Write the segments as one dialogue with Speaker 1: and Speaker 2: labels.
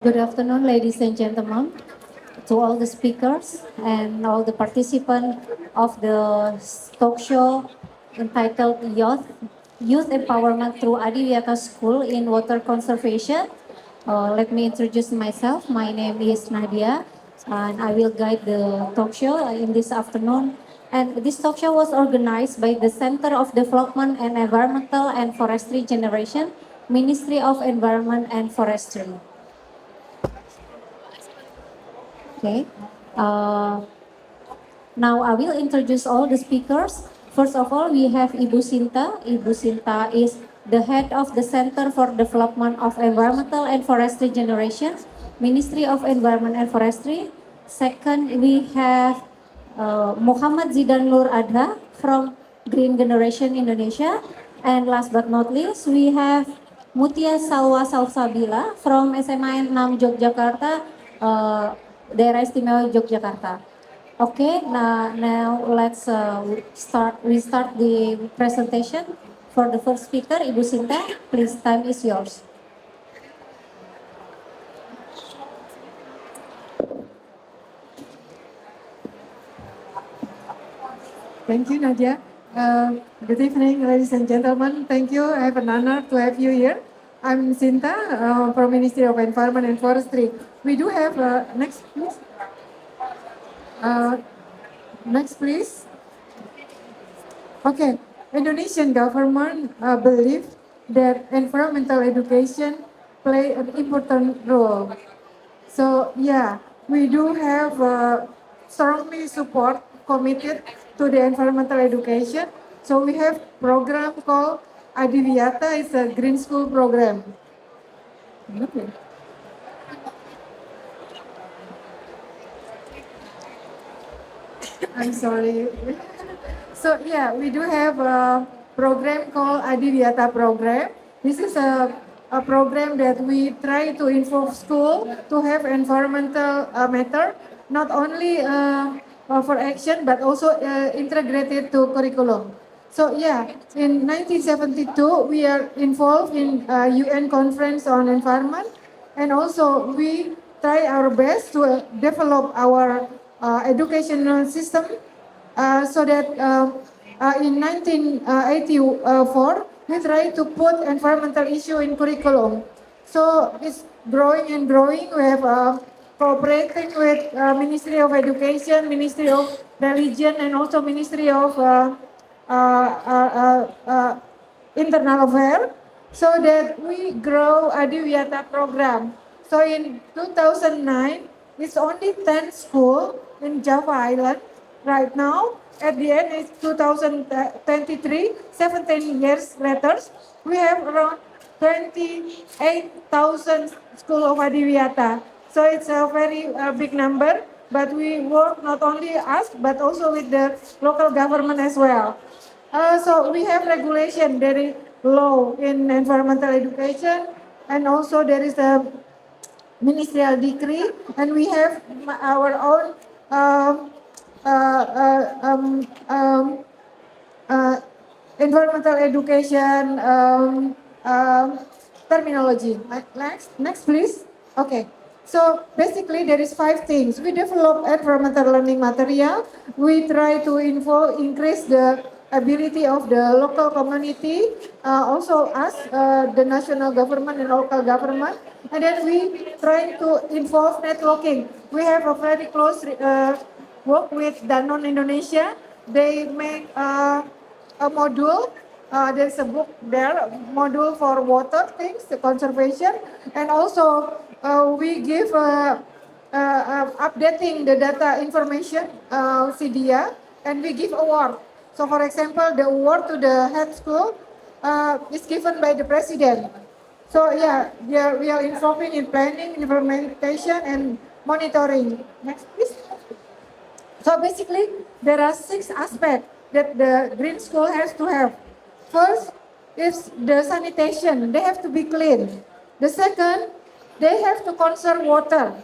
Speaker 1: Good afternoon, ladies and gentlemen, to all the speakers and all the participants of the talk show entitled Youth Empowerment through Adiwiyata School in Water Conservation. Let me introduce myself. My name is Nahdya, and I will guide the talk show in this afternoon. And this talk show was organized by the Center of Development and Environmental and Forestry Generation, Ministry of Environment and Forestry. Okay. Uh, Now I will introduce all the speakers. First of all, we have Ibu Sinta. Ibu Sinta is the head of the Center for Development of Environmental and Forestry Generation, Ministry of Environment and Forestry. Second, we have Muhammad Zidane Adha from Green Generation Indonesia. And last but not least, we have Mutia Salsabila from SMAN 6 Yogyakarta, Daerah Istimewa Yogyakarta. Okay, now let's We start the presentation. For the first speaker, Ibu Sinta, please, time is yours.
Speaker 2: Thank you, Nadia. Good evening, ladies and gentlemen. Thank you. I have an honor to have you here. I'm Sinta from Ministry of Environment and Forestry. We do have next, please. Next, please. Okay, Indonesian government believe that environmental education play an important role. So yeah, we do have strongly support committed to the environmental education. So we have program called Adiwiyata. It's a green school program. Okay. I'm sorry. So yeah, we do have a program called Adiwiyata program. This is a program that we try to involve school to have environmental matter, not only for action, but also integrated to curriculum. So yeah, in 1972, we are involved in UN conference on environment, and also we try our best to develop our educational system so that in 1984, we try to put environmental issue in curriculum. So it's growing and growing. We have cooperating with Ministry of Education, Ministry of Religion, and also Ministry of Internal Affairs, so that we grow Adiwiyata program. So in 2009, it's only 10 school in Java Island right now. At the end, it's 2023, 17 years later, we have around 28,000 school of Adiwiyata. So it's a very big number, but we work not only us, but also with the local government as well. So we have regulation, very low in environmental education, and also there is a ministerial decree, and we have our own uh, uh, um, um, environmental education terminology. Next, please. Okay. So basically, there is 5 things. We develop environmental learning material. We try to increase the ability of the local community, also us, the national government and local government. And then we try to involve networking. We have a very close work with Danone Indonesia. They make a module. There's a book there, module for water things, the conservation, and also we give updating the data information, CDIA, and we give award. So for example, the award to the head school is given by the president. So yeah, we are involving in planning, implementation, and monitoring. Next, please. So basically, there are 6 aspects that the green school has to have. First is the sanitation. They have to be clean. The second, they have to conserve water.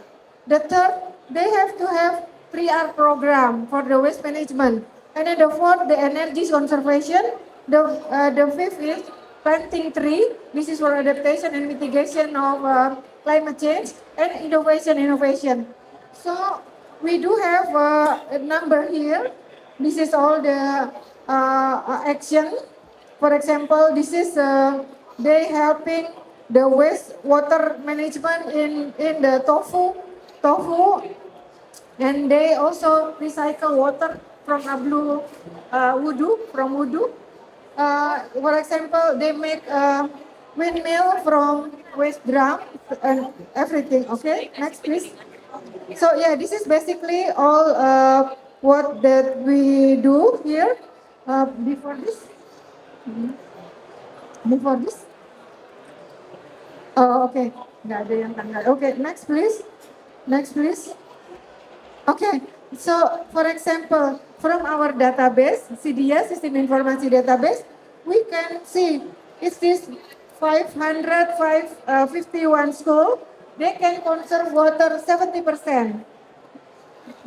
Speaker 2: The third, they have to have 3R program for the waste management. And then the fourth, the energy conservation. The fifth is planting tree. This is for adaptation and mitigation of climate change and innovation. So we do have a number here. This is all the action. For example, this is they helping the wastewater management in the tofu, and they also recycle water from ablu wudu. For example, they make windmill from waste drum and everything. Okay, next please. So yeah, this is basically all what that we do here. Before this, before this. Oh, okay. Nggak ada yang tanggal. Okay, next please. Next please. Okay, so for example, from our database, CDS, Sistem Informasi Database, we can see it's this 551 school, they can conserve water 70%.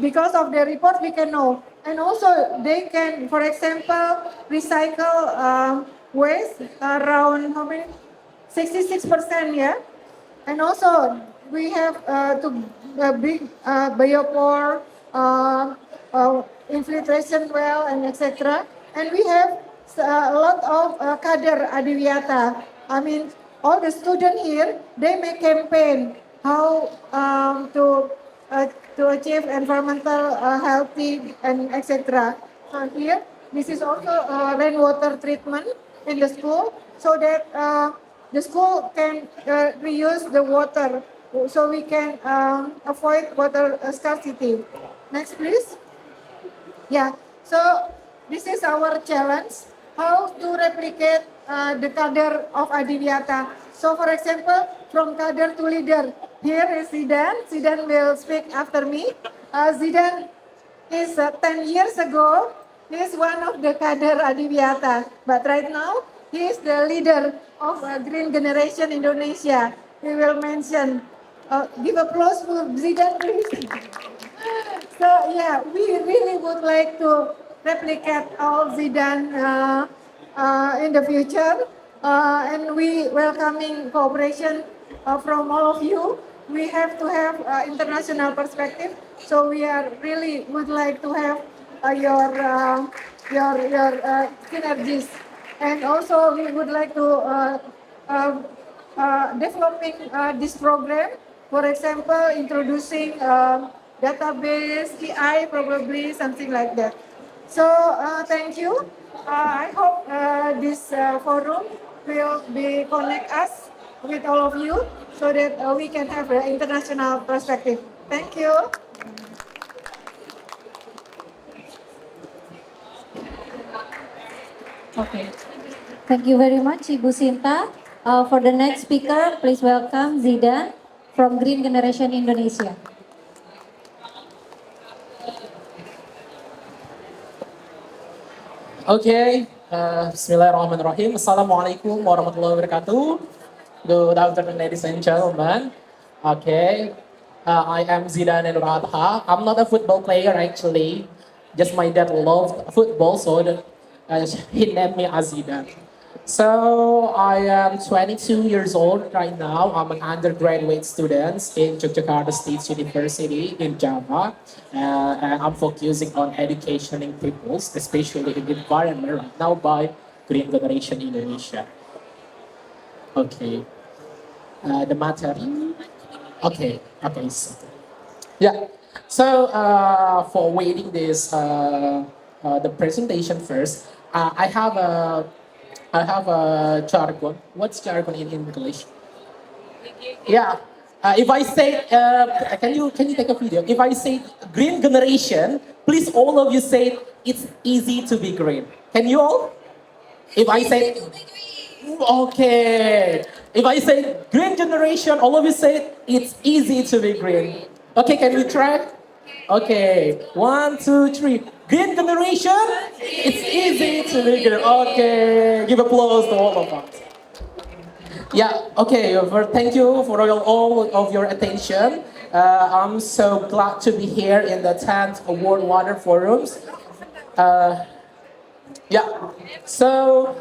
Speaker 2: Because of the report, we can know. And also, they can, for example, recycle waste around how many? 66%, yeah? And also, we have to big biopore, infiltration well, and etc. And we have a lot of kader Adiwiyata. I mean, all the students here, they make campaign how to achieve environmental healthy and etc. So here, this is also rainwater treatment in the school, so that the school can reuse the water, so we can avoid water scarcity. Next, please. Yeah, so this is our challenge, how to replicate the kader of Adiwiyata. So for example, from kader to leader, here is Zidane. Zidane will speak after me. Zidane is 10 years ago, he is one of the kader Adiwiyata. But right now, he is the leader of Green Generation Indonesia. We will mention. Give applause for Zidane, please. So yeah, we really would like to replicate all Zidane in the future, and we welcoming cooperation from all of you. We have to have international perspective, so we are really would like to have your synergies, and also we would like to developing this program. For example, introducing database, TI, probably something like that. So thank you. I hope this forum will be connect us with all of you, so that we can have an international perspective. Thank you.
Speaker 1: Okay. Thank you very much, Ibu Sinta. For the next speaker, please welcome Zidane from Green Generation Indonesia.
Speaker 3: Okay, Bismillahirrahmanirrahim. Assalamualaikum warahmatullahi wabarakatuh. Good afternoon, ladies and gentlemen. Okay, I am Zidane and Adha. I'm not a football player actually. Just my dad loved football, so he named me as Zidane. So I am 22 years old right now. I'm an undergraduate student in Yogyakarta State University in Java. And I'm focusing on education in peoples, especially in the environment right now by Green Generation Indonesia. Okay. The matter. Okay. Yeah. So for waiting this the presentation first, I have a jargon. What's jargon in English? Yeah. If I say, can you take a video? If I say green generation, please all of you say it's easy to be green. Can you all? If I say, okay. If I say green generation, all of you say it's easy to be green. Okay, can we try? Okay, 1, 2, 3. Green generation, it's easy to be green. Okay, give applause to all of us. Yeah, okay, thank you for all of your attention. I'm so glad to be here in the 10th World Water Forums. Yeah, so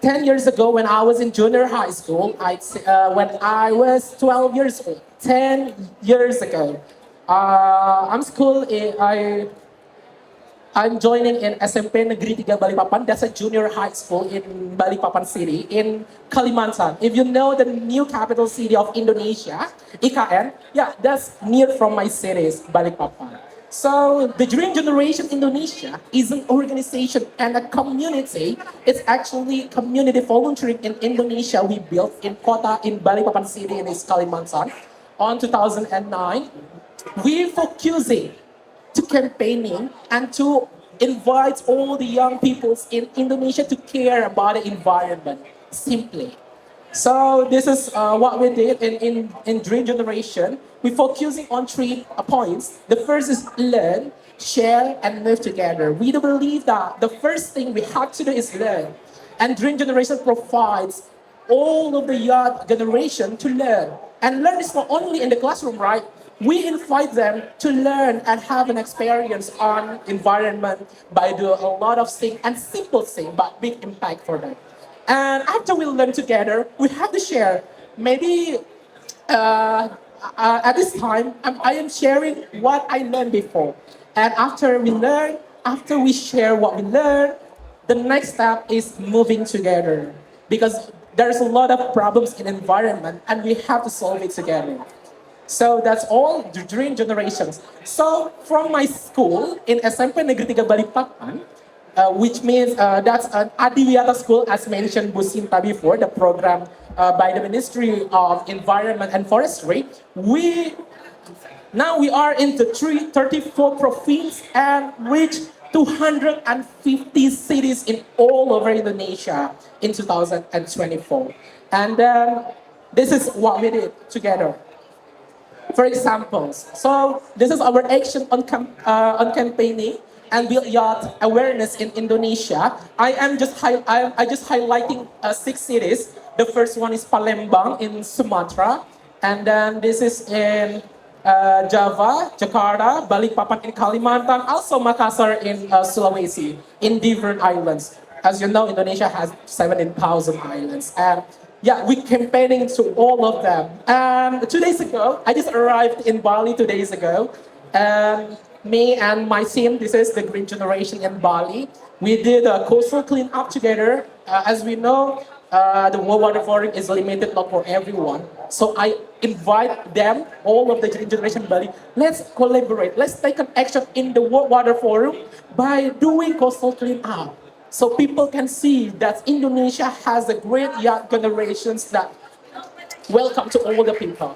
Speaker 3: 10 years ago when I was in junior high school, when I was 12 years old, 10 years ago, I'm joining in SMP Negeri 3 Balikpapan. That's a junior high school in Balikpapan City in Kalimantan. If you know the new capital city of Indonesia, IKN, yeah, that's near from my city, Balikpapan. So the Dream Generation Indonesia is an organization and a community. It's actually community volunteering in Indonesia we built in Kota in Balikpapan City in East Kalimantan on 2009. We're focusing to campaigning and to invite all the young peoples in Indonesia to care about the environment simply. So this is what we did in Dream Generation. We're focusing on three points. The first is learn, share, and live together. We do believe that the first thing we have to do is learn. And Dream Generation provides all of the young generation to learn. And learn is not only in the classroom, right? We invite them to learn and have an experience on environment by doing a lot of things and simple things, but big impact for them. And after we learn together, we have to share. Maybe at this time, I am sharing what I learned before. And after we share what we learned, the next step is moving together. Because there's a lot of problems in environment and we have to solve it together. So that's all the Dream Generations. So from my school in SMP Negeri 3 Balikpapan, which means that's an Adiwiyata school, as mentioned Bu Sinta before, the program by the Ministry of Environment and Forestry. Now we are in the 34 provinces and reach 250 cities in all over Indonesia in 2024. And then this is what we did together. For examples, so this is our action on campaigning and build youth awareness in Indonesia. I just highlighting 6 cities. The first one is Palembang in Sumatra, and then this is in Java, Jakarta, Balikpapan in Kalimantan, also Makassar in Sulawesi, in different islands. As you know, Indonesia has 17,000 islands, and yeah, we're campaigning to all of them. And 2 days ago, I just arrived in Bali 2 days ago. And me and my team, this is the Green Generation in Bali. We did a coastal cleanup together. As we know, the water forum is limited, not for everyone. So I invite them, all of the Green Generation in Bali, let's collaborate. Let's take an action in the water forum by doing coastal cleanup. So people can see that Indonesia has a great young generations that welcome to all the people.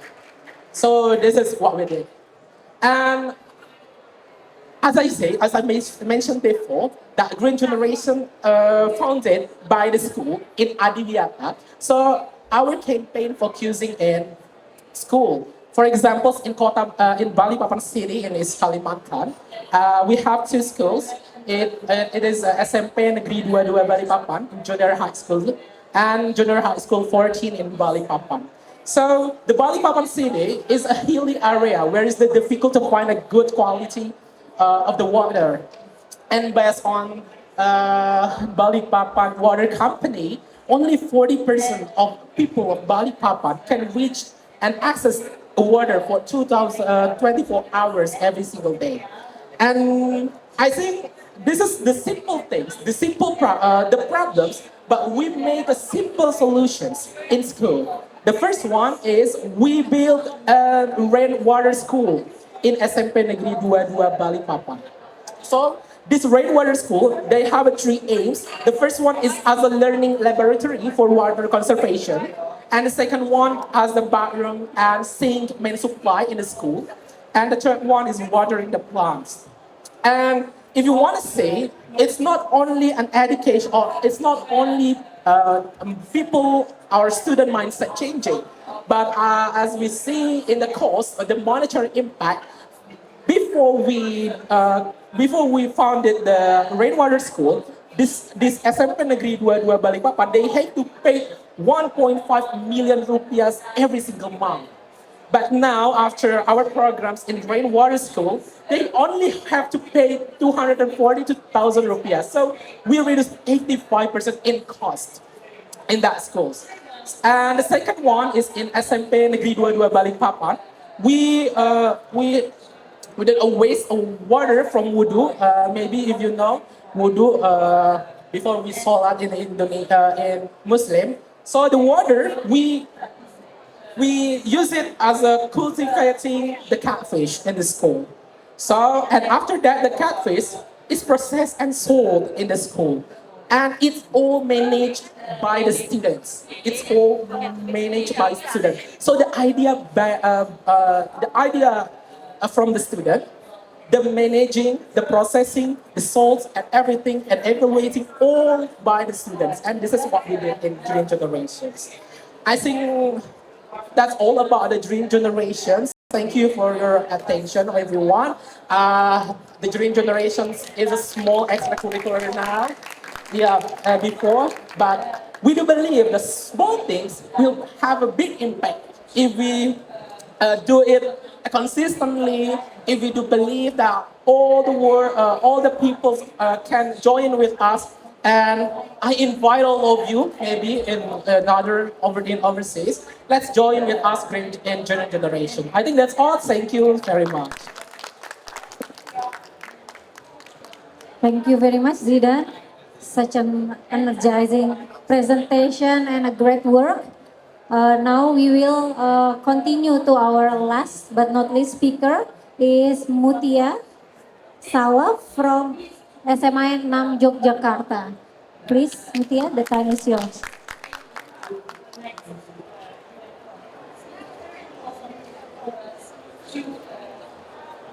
Speaker 3: So this is what we did. And as I mentioned before, that Green Generation founded by the school in Adiwiyata. So our campaign focusing in school. For example, in Balikpapan City in East Kalimantan, we have 2 schools. It is SMP Negeri 22 Balikpapan, junior high school, and junior high school 14 in Balikpapan. So the Balikpapan city is a hilly area where it's difficult to find a good quality of the water. And based on Balikpapan Water Company, only 40% of people of Balikpapan can reach and access water for 24 hours every single day. And I think this is the simple things, the problems, but we make a simple solutions in school. The first one is we build a rainwater school in SMP Negeri 22 Balikpapan. So this rainwater school, they have 3 aims. The first one is as a learning laboratory for water conservation. And the second one as the bathroom and sink main supply in the school. And the third one is watering the plants. And if you want to say, it's not only an education, or it's not only people, our student mindset changing, but as we see in the course, the monetary impact, before we founded the rainwater school, this SMP Negeri 22 Balikpapan, they had to pay 1.5 million rupiah every single month. But now, after our programs in rainwater school, they only have to pay 242,000 rupiah. So we reduced 85% in cost. in that schools. And the second one is in SMP Negeri 22 Balikpapan. We did a waste of water from wudu. Maybe if you know wudu, before we salat in Indonesia in Muslim. So the water we use it as a cultivating the catfish in the school. So and after that the catfish is processed and sold in the school. And it's all managed by the students. It's all managed by students. So the idea from the student, the managing, the processing, the salts and everything and evaluating all by the students. And this is what we did in Dream Generations. I think that's all about the Dream Generations. Thank you for your attention, everyone. The Dream Generations is a small extracurricular now. Yeah, before, but we do believe the small things will have a big impact if we do it consistently. If we do believe that all the world, all the people can join with us, and I invite all of you, maybe in another overseas, let's join with us in generation. I think that's all. Thank you very much.
Speaker 1: Thank you very much, Zidane. Such an energizing presentation and a great work. Now we will continue to our last but not least speaker is Mutia Salwa from SMAN 6 Yogyakarta. Please, Mutia, the time is yours.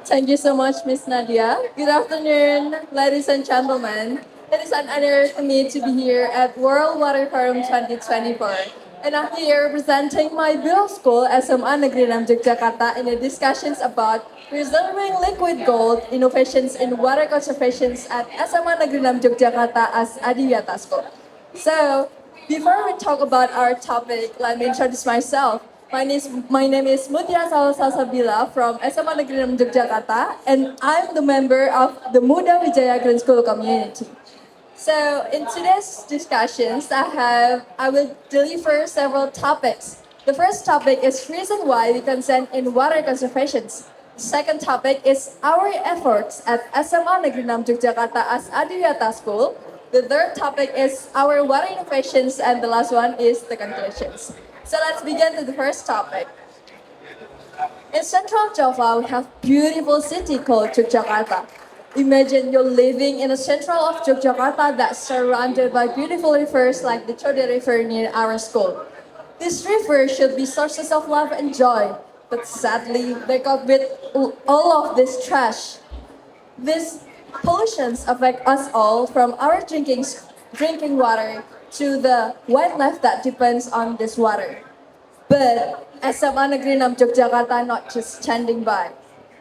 Speaker 4: Thank you so much, Miss Nahdya. Good afternoon, ladies and gentlemen. It is an honor for me to be here at World Water Forum 2024. And I'm here representing my middle school, SMAN Negeri 6 Yogyakarta, in the discussions about preserving liquid gold, innovations in water conservation at SMAN Negeri 6 Yogyakarta as Adiwiyata School. So, before we talk about our topic, let me introduce myself. My name is Mutia Salsabila from SMA Negeri 6 Yogyakarta, and I'm the member of the Muda Wijaya Green School community. So in today's discussions, I will deliver several topics. The first topic is reason why we consent in water conservation. The second topic is our efforts at SMA Negeri 6 Yogyakarta as Adiwiyata School. The third topic is our water innovations, and the last one is the conclusions. So let's begin with the first topic. In Central Java, we have beautiful city called Yogyakarta. Imagine you're living in the central of Yogyakarta that's surrounded by beautiful rivers like the Chode River near our school. These rivers should be sources of love and joy, but sadly, they got with all of this trash. These pollutions affect us all, from our drinking water to the wildlife that depends on this water. But SMA Negeri 6 Yogyakarta not just standing by.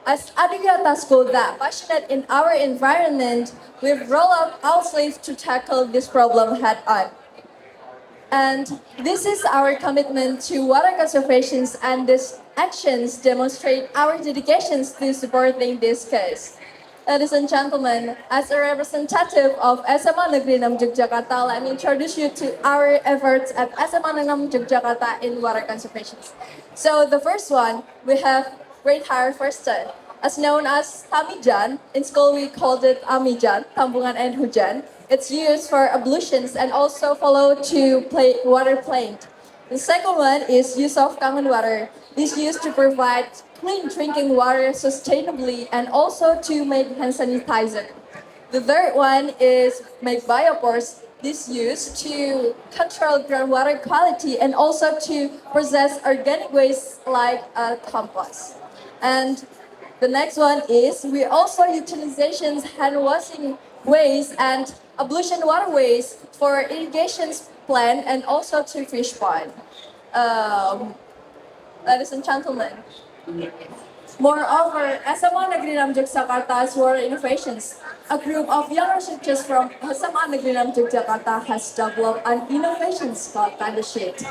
Speaker 4: As Adiwiyata School that passionate in our environment, we've rolled out our sleeves to tackle this problem head on. And this is our commitment to water conservation, and these actions demonstrate our dedications to supporting this cause. Ladies and gentlemen, as a representative of SMA Negeri 6 Yogyakarta, let me introduce you to our efforts at SMA Negeri 6 Yogyakarta in water conservation. So the first one, we have Great Hire Forestry. As known as Tamijan, in school we called it Amijan, Tampungan and Hujan. It's used for ablutions and also followed to water plant. The second one is use of common water. This used to provide clean drinking water sustainably and also to make hand sanitizer. The third one is make biopores. This used to control groundwater quality and also to process organic waste like compost. And the next one is we also utilizations hand washing waste and ablution waterways for irrigation plant and also to fish pond. Ladies and gentlemen, moreover, SMA Negeri 6 Yogyakarta's water innovations, a group of young researchers from SMA Negeri 6 Yogyakarta has developed an innovation called Thunder Sheet.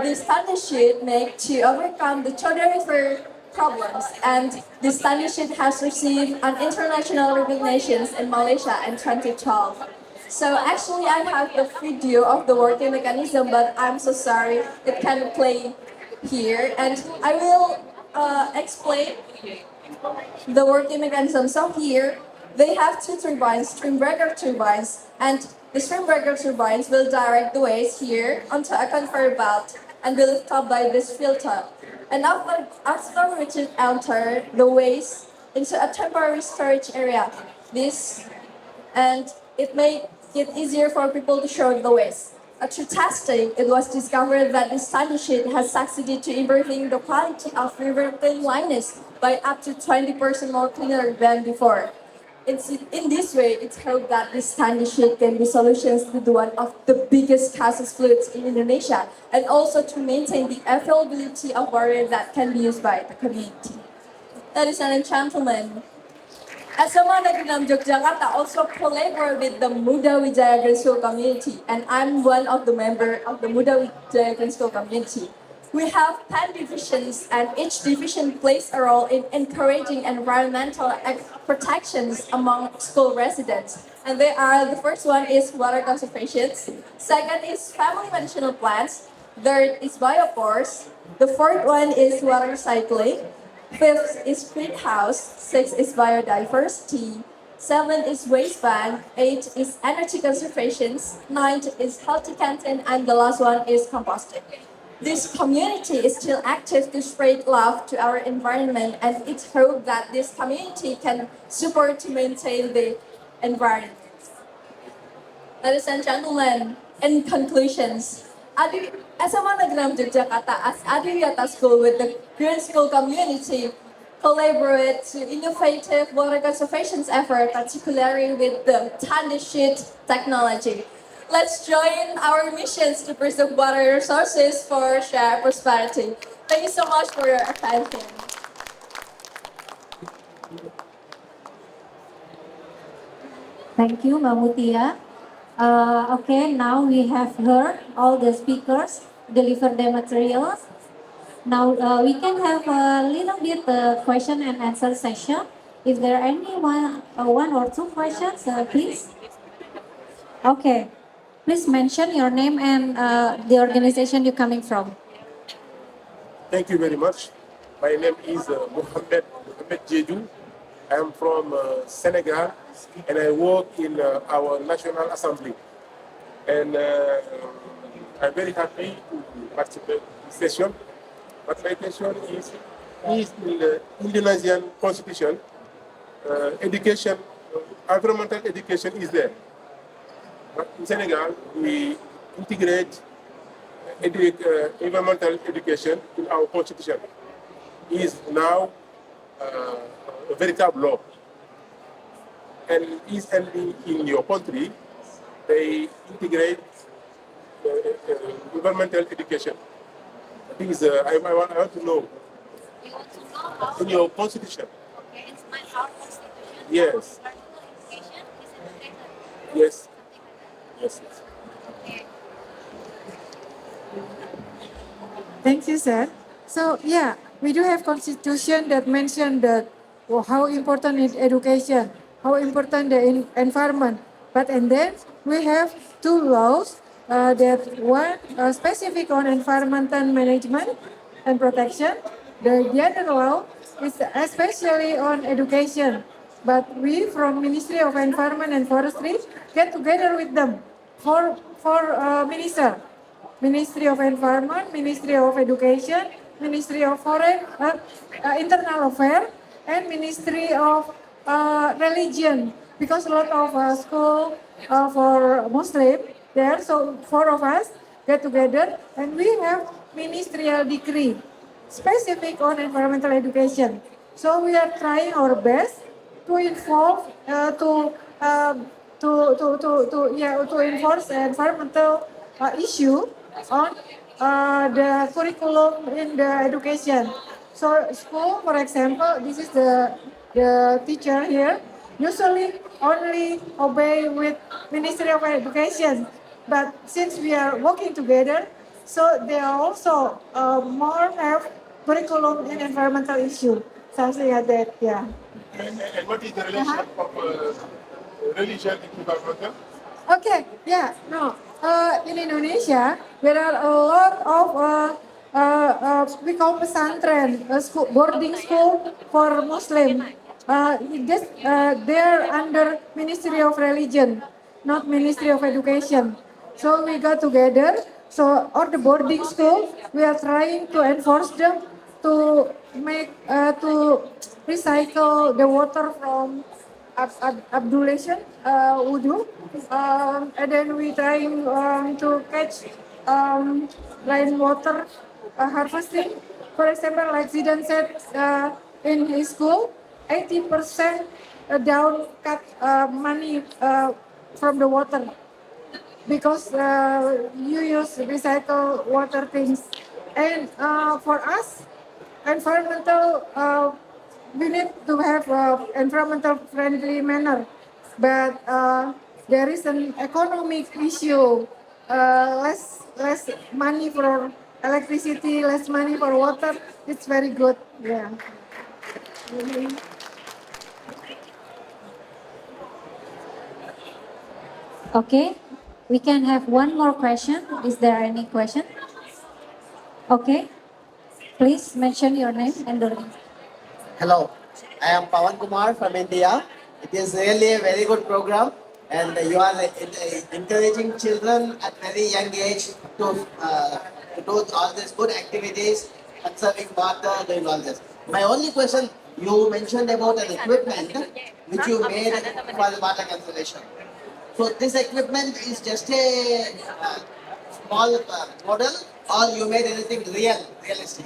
Speaker 4: This Thunder Sheet made to overcome the Chode River problems, and this Thunder Sheet has received an international recognition in Malaysia in 2012. So actually, I have the video of the working mechanism, but I'm so sorry it can't play here, and I will explain the working mechanism. So here, they have two turbines, stream breaker turbines, and the stream breaker turbines will direct the waste here onto a conveyor belt and be lifted up by this filter. And after which it enter the waste into a temporary storage area. This and it made it easier for people to short the waste. Through testing, it was discovered that this tiny sheet has succeeded to improving the quality of river cleanliness by up to 20% more cleaner than before. In this way, it's hoped that this tiny sheet can be solutions to the one of the biggest casus floods in Indonesia, and also to maintain the availability of water that can be used by the community. Ladies and gentlemen, SMAN Negeri Yogyakarta also collaborate with the Muda Wijaya Green School community, and I'm one of the members of the Muda Wijaya Green School community. We have 10 divisions, and each division plays a role in encouraging environmental protections among school residents. And they are, the first one is water conservation, second is family medicinal plants, third is biopores, the fourth one is water recycling, fifth is greenhouse, sixth is biodiversity, seventh is waste bank, eighth is energy conservation, ninth is healthy canteen, and the last one is composting. This community is still active to spread love to our environment, and it's hoped that this community can support to maintain the environment. Ladies and gentlemen, in conclusions, SMA Negeri Yogyakarta as Adiwiyata School with the Green School community collaborate to innovative water conservation effort, particularly with the tiny sheet technology. Let's join our missions to preserve water resources for shared prosperity. Thank you so much for your attention.
Speaker 1: Thank you, Mbak Mutia. Okay, now we have heard all the speakers deliver their materials. Now we can have a little bit question and answer session. If there are any one or two questions, please. Okay, please mention your name and the organization you're coming from.
Speaker 5: Thank you very much. My name is Mohamed Jeju. I am from Senegal, and I work in our National Assembly. And I'm very happy to participate in this session. But my question is in the Indonesian constitution, education, environmental education is there. But in Senegal, we integrate environmental education in our constitution. Is now a veritable law. And in your country, they integrate environmental education. I want to know in your constitution.
Speaker 6: Okay, it's our constitution.
Speaker 5: Yes.
Speaker 6: Education is educator.
Speaker 5: Yes.
Speaker 6: Something like that.
Speaker 5: Yes.
Speaker 6: Okay.
Speaker 2: Thank you, sir. So yeah, we do have constitution that mention that how important is education, how important the environment. But and then we have two laws that one specific on environmental management and protection. The other law is especially on education. But we from Ministry of Environment and Forestry get together with them for minister. Ministry of Environment, Ministry of Education, Ministry of Internal Affairs, and Ministry of Religion. Because a lot of school for Muslim there, so four of us get together and we have ministerial decree specific on environmental education. So we are trying our best to involve to enforce environmental issue on the curriculum in the education. So school, for example, this is the teacher here, usually only obey with Ministry of Education. But since we are working together, so they are also more have curriculum in environmental issue. Something like that, yeah.
Speaker 5: And what is the relation of religion and environmental?
Speaker 2: Okay, yeah, no. In Indonesia, there are a lot of we call pesantren, school, boarding school for Muslim. They're under Ministry of Religion, not Ministry of Education. So we got together. So all the boarding school, we are trying to enforce them to make to recycle the water from ablution, wudu, and then we trying to catch rainwater harvesting. For example, like Zidane said in his school, 80% down cut money from the water because you use recycle water things. And for us, environmental, we need to have environmental friendly manner, but there is an economic issue. Less money for electricity, less money for water. It's very good. Yeah.
Speaker 1: Okay, we can have one more question. Is there any question? Okay, please mention your name and the.
Speaker 7: Hello, I am Pawan Kumar from India. It is really a very good program, and you are encouraging children at very young age to do all these good activities, conserving water, doing all this. My only question, you mentioned about an equipment which you made for the water conservation. So this equipment is just a small model, or you made anything realistic?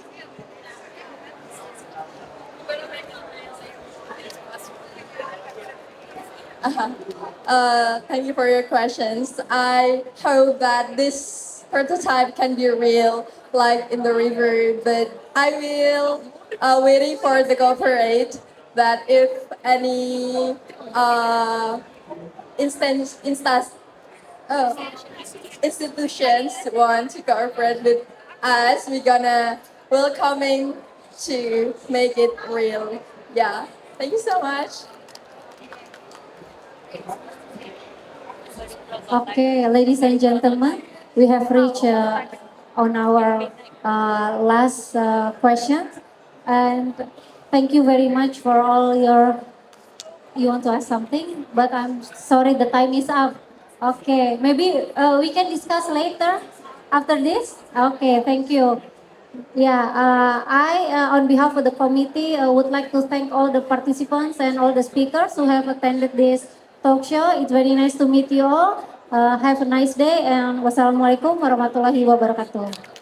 Speaker 4: Thank you for your questions. I hope that this prototype can be real, like in the river, but I will waiting for the corporate that if any instance uh, institutions want to cooperate with us, we're gonna welcoming to make it real. Yeah. Thank you so much.
Speaker 1: Okay, ladies and gentlemen, we have reached on our last question, and thank you very much for all your. You want to ask something, but I'm sorry the time is up. Okay, maybe we can discuss later after this. Okay, thank you. Yeah, on behalf of the committee, would like to thank all the participants and all the speakers who have attended this talk show. It's very nice to meet you all. Have a nice day and wassalamualaikum warahmatullahi wabarakatuh.